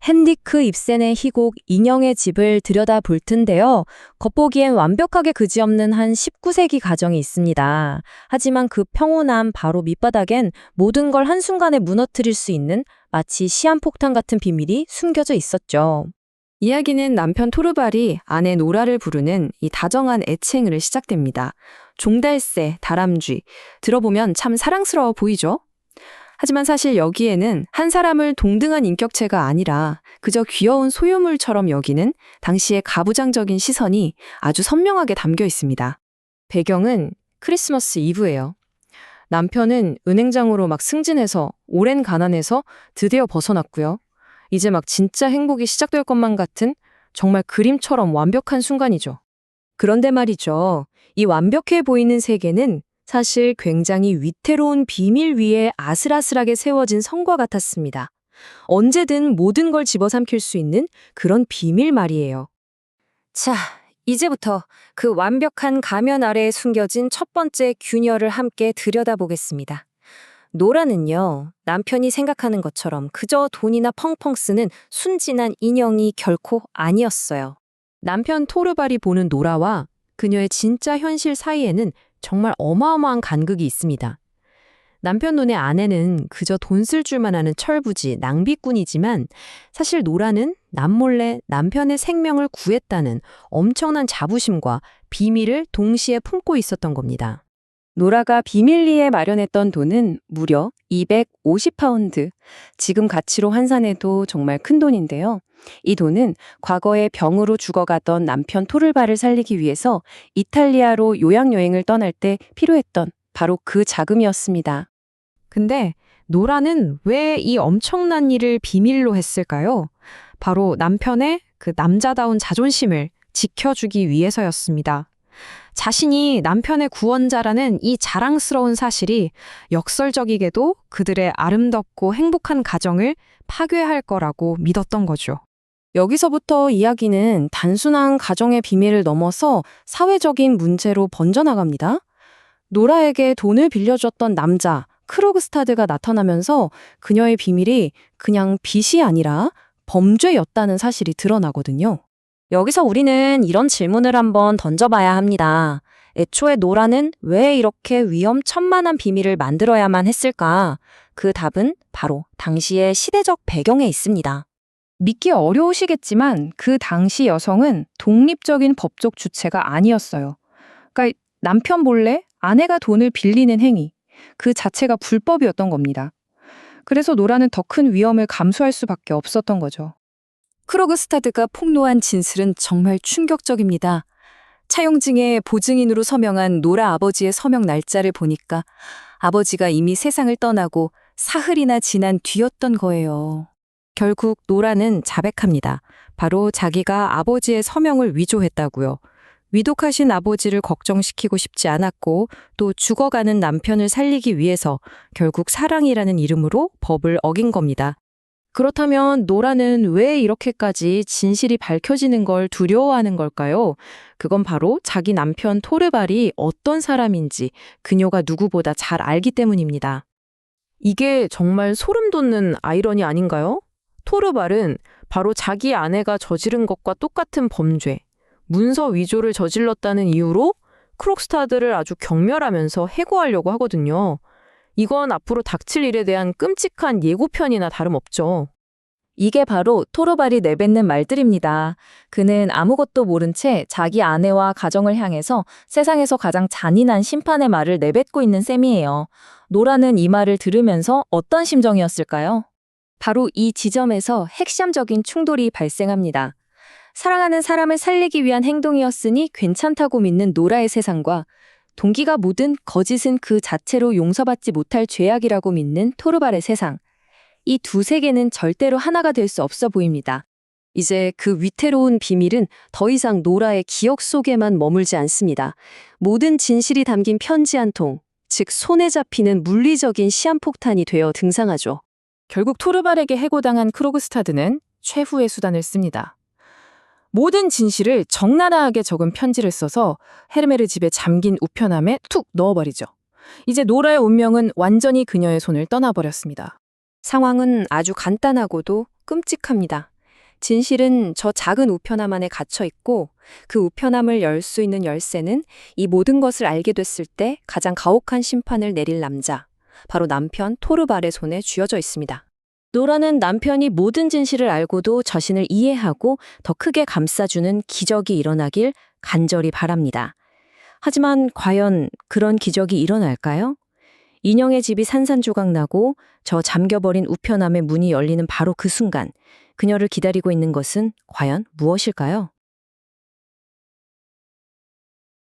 핸디크 입센의 희곡 인형의 집을 들여다볼 텐데요. 겉보기엔 완벽하게 그지없는 한 19세기 가정이 있습니다. 하지만 그 평온함 바로 밑바닥엔 모든 걸 한순간에 무너뜨릴 수 있는 마치 시한폭탄 같은 비밀이 숨겨져 있었죠. 이야기는 남편 토르발이 아내 노라를 부르는 이 다정한 애칭으로 시작됩니다. 종달새, 다람쥐. 들어보면 참 사랑스러워 보이죠? 하지만 사실 여기에는 한 사람을 동등한 인격체가 아니라 그저 귀여운 소유물처럼 여기는 당시의 가부장적인 시선이 아주 선명하게 담겨 있습니다. 배경은 크리스마스 이브예요. 남편은 은행장으로 막 승진해서 오랜 가난에서 드디어 벗어났고요. 이제 막 진짜 행복이 시작될 것만 같은 정말 그림처럼 완벽한 순간이죠. 그런데 말이죠. 이 완벽해 보이는 세계는 사실 굉장히 위태로운 비밀 위에 아슬아슬하게 세워진 성과 같았습니다. 언제든 모든 걸 집어삼킬 수 있는 그런 비밀 말이에요. 자, 이제부터 그 완벽한 가면 아래에 숨겨진 첫 번째 균열을 함께 들여다보겠습니다. 노라는요, 남편이 생각하는 것처럼 그저 돈이나 펑펑 쓰는 순진한 인형이 결코 아니었어요. 남편 토르발이 보는 노라와 그녀의 진짜 현실 사이에는 정말 어마어마한 간극이 있습니다. 남편 눈의 아내는 그저 돈 쓸 줄만 아는 철부지, 낭비꾼이지만 사실 노라는 남몰래 남편의 생명을 구했다는 엄청난 자부심과 비밀을 동시에 품고 있었던 겁니다. 노라가 비밀리에 마련했던 돈은 무려 250파운드. 지금 가치로 환산해도 정말 큰 돈인데요. 이 돈은 과거에 병으로 죽어가던 남편 토르발을 살리기 위해서 이탈리아로 요양여행을 떠날 때 필요했던 바로 그 자금이었습니다. 근데 노라는 왜 이 엄청난 일을 비밀로 했을까요? 바로 남편의 그 남자다운 자존심을 지켜주기 위해서였습니다. 자신이 남편의 구원자라는 이 자랑스러운 사실이 역설적이게도 그들의 아름답고 행복한 가정을 파괴할 거라고 믿었던 거죠. 여기서부터 이야기는 단순한 가정의 비밀을 넘어서 사회적인 문제로 번져나갑니다. 노라에게 돈을 빌려줬던 남자, 크로그스타드가 나타나면서 그녀의 비밀이 그냥 빚이 아니라 범죄였다는 사실이 드러나거든요. 여기서 우리는 이런 질문을 한번 던져봐야 합니다. 애초에 노라는 왜 이렇게 위험천만한 비밀을 만들어야만 했을까? 그 답은 바로 당시의 시대적 배경에 있습니다. 믿기 어려우시겠지만 그 당시 여성은 독립적인 법적 주체가 아니었어요. 그러니까 남편 몰래 아내가 돈을 빌리는 행위, 그 자체가 불법이었던 겁니다. 그래서 노라는 더 큰 위험을 감수할 수밖에 없었던 거죠. 크로그스타드가 폭로한 진술은 정말 충격적입니다. 차용증에 보증인으로 서명한 노라 아버지의 서명 날짜를 보니까 아버지가 이미 세상을 떠나고 사흘이나 지난 뒤였던 거예요. 결국 노라는 자백합니다. 바로 자기가 아버지의 서명을 위조했다고요. 위독하신 아버지를 걱정시키고 싶지 않았고 또 죽어가는 남편을 살리기 위해서 결국 사랑이라는 이름으로 법을 어긴 겁니다. 그렇다면 노라는 왜 이렇게까지 진실이 밝혀지는 걸 두려워하는 걸까요? 그건 바로 자기 남편 토르발이 어떤 사람인지 그녀가 누구보다 잘 알기 때문입니다. 이게 정말 소름 돋는 아이러니 아닌가요? 토르발은 바로 자기 아내가 저지른 것과 똑같은 범죄, 문서 위조를 저질렀다는 이유로 크록스타드를 아주 경멸하면서 해고하려고 하거든요. 이건 앞으로 닥칠 일에 대한 끔찍한 예고편이나 다름없죠. 이게 바로 토르발이 내뱉는 말들입니다. 그는 아무것도 모른 채 자기 아내와 가정을 향해서 세상에서 가장 잔인한 심판의 말을 내뱉고 있는 셈이에요. 노라는 이 말을 들으면서 어떤 심정이었을까요? 바로 이 지점에서 핵심적인 충돌이 발생합니다. 사랑하는 사람을 살리기 위한 행동이었으니 괜찮다고 믿는 노라의 세상과 동기가 묻은 거짓은 그 자체로 용서받지 못할 죄악이라고 믿는 토르발의 세상. 이 두 세계는 절대로 하나가 될 수 없어 보입니다. 이제 그 위태로운 비밀은 더 이상 노라의 기억 속에만 머물지 않습니다. 모든 진실이 담긴 편지 한 통, 즉 손에 잡히는 물리적인 시한폭탄이 되어 등장하죠. 결국 토르발에게 해고당한 크로그스타드는 최후의 수단을 씁니다. 모든 진실을 적나라하게 적은 편지를 써서 헤르메르 집에 잠긴 우편함에 툭 넣어버리죠. 이제 노라의 운명은 완전히 그녀의 손을 떠나버렸습니다. 상황은 아주 간단하고도 끔찍합니다. 진실은 저 작은 우편함 안에 갇혀 있고 그 우편함을 열 수 있는 열쇠는 이 모든 것을 알게 됐을 때 가장 가혹한 심판을 내릴 남자, 바로 남편 토르발의 손에 쥐어져 있습니다. 노라는 남편이 모든 진실을 알고도 자신을 이해하고 더 크게 감싸주는 기적이 일어나길 간절히 바랍니다. 하지만 과연 그런 기적이 일어날까요? 인형의 집이 산산조각 나고 저 잠겨버린 우편함의 문이 열리는 바로 그 순간 그녀를 기다리고 있는 것은 과연 무엇일까요?